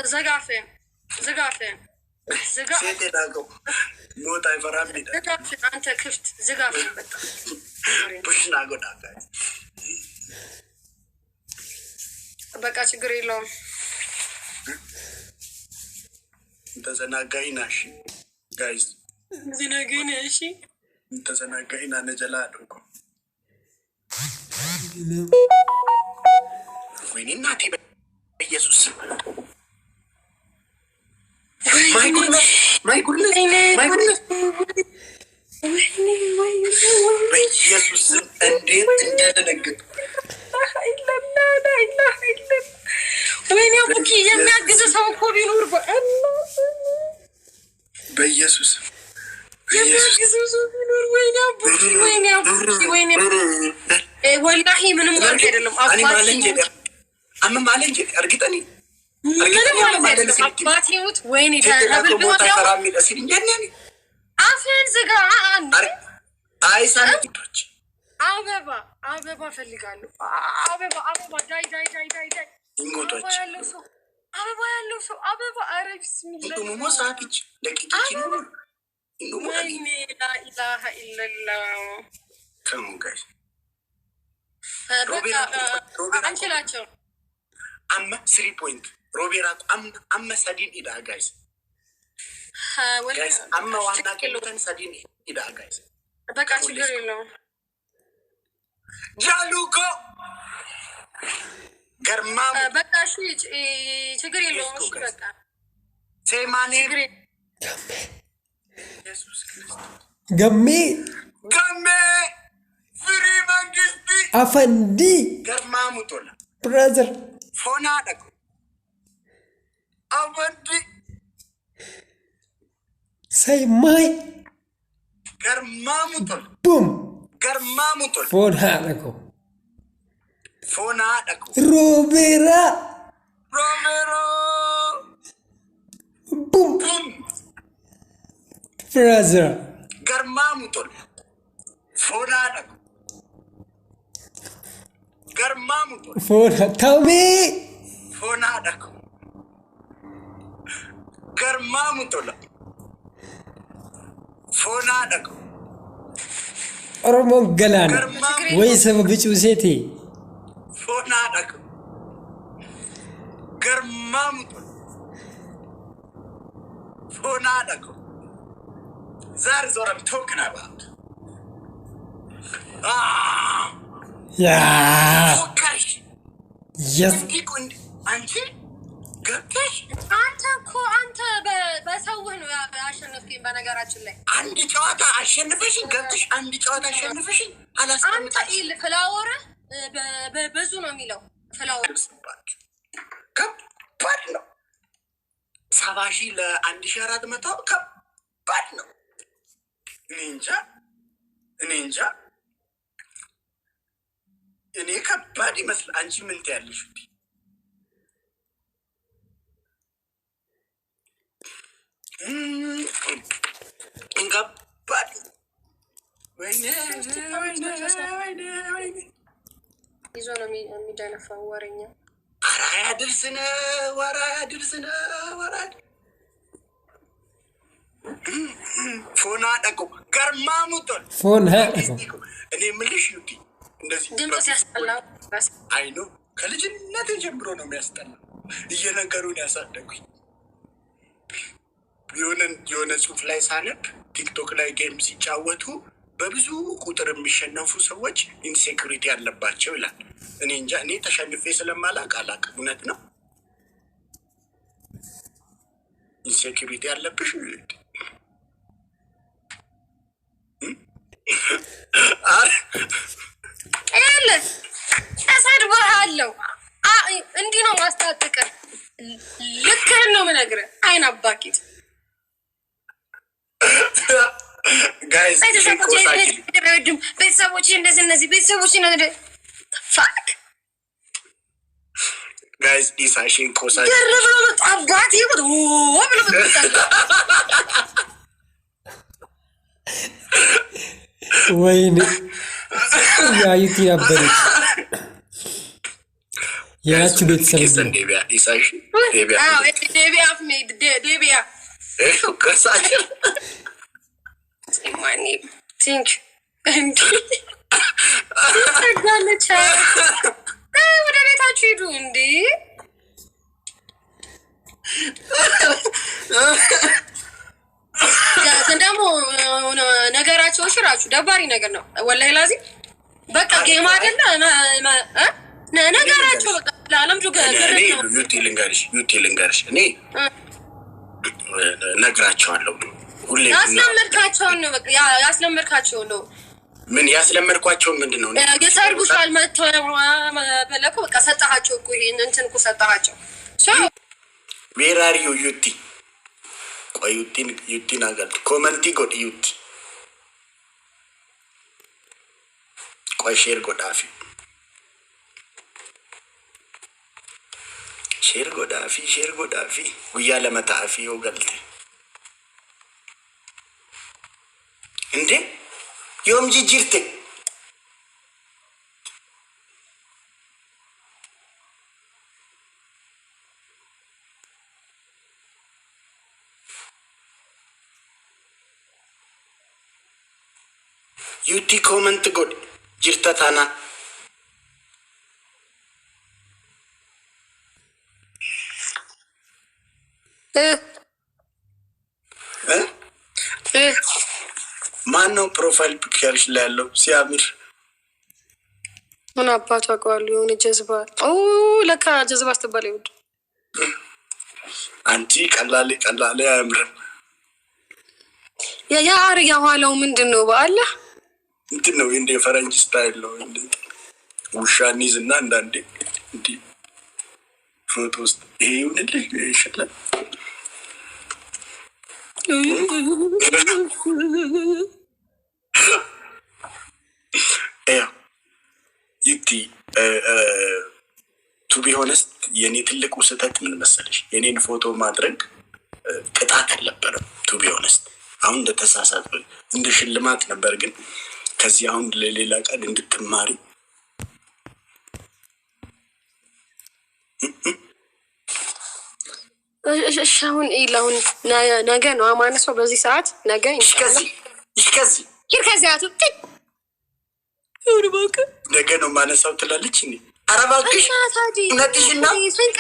زقافين سيدي لاقو موتا يفرام بيدا زقافين أنت كفت زقافين بوش لاقو ناقا بقى شكري لهم انت زناقاينا شي جايز زناقاينا شي انت زناقاينا نجلالكم وين الناتي بيسوس ما يقول لك بيسوس انديت انت نقط لا إله إلا وين يا بوكي يمي أجهز سوكو بينور بيسوس يمي أجهز سوكو بينور وين يا بوكي وين يا بوكي والله من مغرق لهم أنا ما لنجد أما ما لنجد أرجتني أباتي موت وين يتهبل بوت عفن زقاعان أي سنتيتوش አበባ ፈልጋለሁ አበባ ዳይ እንጎቶች አበባ ያለው ሰው አበባ አረ ቢስሚላህ እንዱሞ ሳትች ደቂቃችን እንዱሞ ወይኔ ላ ኢላሃ ኢላላህ ከሙጋይ ሮቤራ አንችላቸው አማ 3 ፖይንት ሮቤራ አማ ሰዲን ኢዳ ጋይስ ጋይስ አማ ዋና ከሉተን ሰዲን ኢዳ ጋይስ በቃ ችግር የለውም جالوكو غرمام بقى شيء ችግር የለውም እሺ በቃ ሴማኔ ኢየሱስ ክርስቶስ ገሜ ፍሪ መንግስቲ አፈንዲ ገርማሙ ቶላ ብራዘር ፎና ደቁ አፈንዲ ሳይማይ ገርማሙ ቶላ ቡም ገርማሙ ቶላ ፎና ደቁ ሮቤራ ቡም ብራዘር ገርማሙ ቶላ ፎና ደቁ ገርማሙ ቶላ ፎና ታሜ ፎና ደቁ ገርማሙ ቶላ ፎና ደቁ ኦሮሞ ገላና ወይ ሰበብጩ ሴቴ ፎና ደቁ ገርማሙ ፎና ደቁ ዛሬ ዞረም ቶክን አባውት ያ ኦኬሽ የስ ይኩንድ አንቺ ገብተሽ አንተ በሰውህ ነው ያሸነፍከኝ በነገራችን ላይ አንድ ጨዋታ አሸንፈሽኝ ገብተሽ አንድ ጨዋታ አሸንፈሽኝ አላስቀምጣሽ አንተ ፍላወር በዙ ነው የሚለው ፍላወር ከባድ ነው 70,000 ለ1400 ከባድ ነው እኔ እንጃ እኔ ከባድ ይመስል አንቺ ምን ትያለሽ ከባድ ወይኔ ይዞ ነው የሚደነፋው ወሬኛ አራያ ድርስነ ፎና ደቁ ገርማሙቶል ፎና እኔ ምልሽ ዩቲ እንደዚህ ድምፅ ሲያስጠላው አይኑ ከልጅነት ጀምሮ ነው የሚያስጠላው እየነገሩን ያሳደጉኝ የሆነ ጽሁፍ ላይ ሳነብ ቲክቶክ ላይ ጌም ሲጫወቱ በብዙ ቁጥር የሚሸነፉ ሰዎች ኢንሴኩሪቲ ያለባቸው ይላል እኔ እንጃ እኔ ተሸንፌ ስለማላውቅ አላውቅም እውነት ነው ኢንሴኩሪቲ ያለብሽ ያለ ተሰድበሃለሁ እንዲህ ነው ማስታጥቀ ልክህን ነው የምነግርህ አይን አባኪት ጋይስ ቤተሰቦች እንደዚህ ቤተሰቦች ፋክ ጋይስ ኢሳሽን ኮሳይ ገረበ አባቴ ብሎ ወይኔ ያዩት ያበሩት ያቺ ቤተሰብ ኢሳሽ Debia. Kasacher. Money. Think. And gonna try. What did I touch you doing, dear? ደግሞ ነገራቸው ሽራችሁ ደባሪ ነገር ነው ወላሂ ላዚ በቃ ጌም አይደለ ነገራቸው በቃ ለዓለም ጁ ዩቲ ልንገርሽ እኔ ነግራቸዋለሁ ሁሌ ያስለመድካቸው ነው ምን ያስለመድኳቸው ምንድነው የሰርጉሻል መተበለኩ በቃ ሰጣሃቸው እኮ ይሄን እንትን እኮ ሰጣሃቸው Where are you, Yuti? Ko Yuti nagal. Commenti got Yuti. Ko share got afi. Share got afi. Guya lamata afi ho galte. Inde? Yom jijirte. Yuti comment god jirta tana ማነው ፕሮፋይል ፒክቸርሽ ላይ ያለው ሲያምር ምን አባቷ ቃሉ የሆነ ጀዝባ ለካ ጀዝባ አስተባለ ይወድ አንቲ ቀላል አያምርም ያ አርያ ኋላው ምንድነው በአላህ እንትን ነው እንደ ፈረንጅ ስታይል ነው እንደ ውሻን ይዝና አንዳንዴ እንዲ ፎቶ ውስጥ ይሄ ይሁንልሽ ይሻላል ዩቲ ቱ ቢ ሆነስት የኔ ትልቁ ስህተት ምን መሰለሽ የኔን ፎቶ ማድረግ ቅጣት አልነበረም ቱ ቢ ሆነስት አሁን እንደተሳሳት እንደ ሽልማት ነበር ግን ከዚህ አሁን ለሌላ ቀን እንድትማሪ እሻውን ኢላውን ነገ ነው ማነሰው በዚህ ሰዓት ነገ ይሽከዚ አቱ ይውርባክ ነገ ነው ማነሳው ትላለች እንዴ አረባክሽ ነጥሽና ስንት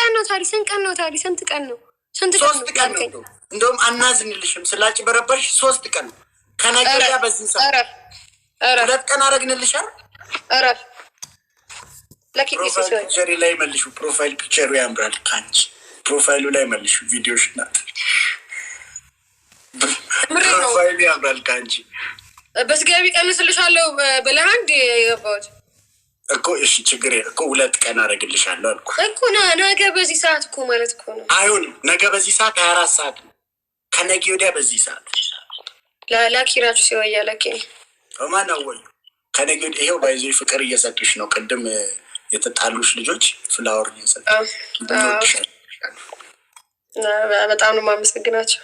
ቀን ነው እንደውም አናዝንልሽም ስላጭ በረበርሽ 3 ቀን ከነገያ በዚህ ሰዓት ሁለት ቀን አረግንልሻል አረፍ ለኪ ፒክቸር ላይ መልሹ ፕሮፋይል ፒክቸሩ ያምራል ካንቺ ፕሮፋይሉ ላይ መልሹ ቪዲዮሽ ናት ፕሮፋይሉ ያምራል ካንቺ በስጋቢ ቀንስልሻለሁ በለሃንድ የገባሁት እኮ እሺ ችግር እኮ 2 ቀን አረግልሻለሁ አልኩ እኮ ነገ በዚህ ሰዓት እኮ ማለት እኮ ነው አይሆንም ነገ በዚህ ሰዓት 24 ሰዓት ከነገ ወዲያ በዚህ ሰዓት ላኪራችሁ ሲወያ ለኪ ማን አወይ ከነገ ይሄው ባይዞ ፍቅር እየሰጡሽ ነው ቅድም የተጣሉሽ ልጆች ፍላወር እየሰጡሽ በጣም ነው የማመሰግናቸው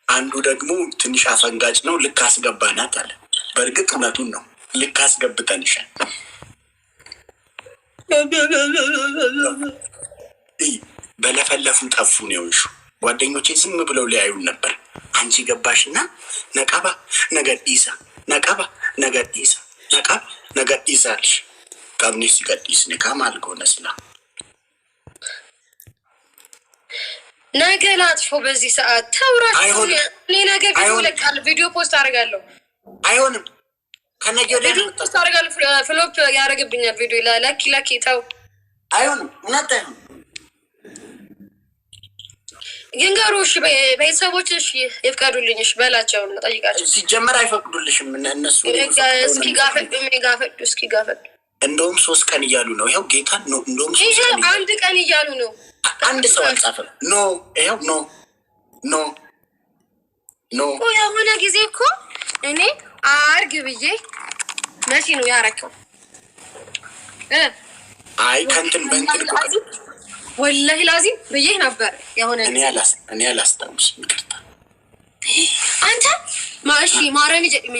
አንዱ ደግሞ ትንሽ አፈንጋጭ ነው ልክ አስገባናት አለ በርግጥ እውነቱን ነው ልክ አስገብተንሻል በለፈለፉ ጠፉ ነው ይሹ ጓደኞቼ ዝም ብለው ሊያዩን ነበር አንቺ ገባሽና ነቃባ ነገር ኢሳ ነቃባ ነገር ኢሳ ነቃባ ነገር ኢሳልሽ ካብኒስ ይቀጥይስ ነካማል ጎነስላ ነገ ላጥፎ በዚህ ሰዓት ተውራሽ ሌላ ቪዲዮ ለቃል ቪዲዮ ፖስት አደርጋለሁ አይሆንም ከነገ ወዲያ ፖስት አደርጋለሁ ፍሎፕ ያደርግብኛል ቪዲዮ ላኪ ተው አይሆንም እናንተ ይንገሩሽ ቤተሰቦችሽ ይፍቀዱልኝሽ በላቸው ነው ጠይቃቸው ሲጀመር አይፈቅዱልሽም እነሱ እስኪ ጋፈጥ እንደውም 3 ቀን እያሉ ነው ይሄው ጌታ ነው እንደውም 3 ቀን አንድ ቀን እያሉ ነው አንድ ሰው አልጻፈም ኖ ይሄው ኖ የሆነ ጊዜ እኮ እኔ አርግ ብዬ መቼ ነው ያረከው አይ ከንትን በእንትን እኮ ወላሂ ላዚም ብዬ ነበር የሆነ እኔ አላስታውስም ይቅርታ አንተ ማሺ ማረሚ ጀቅሜ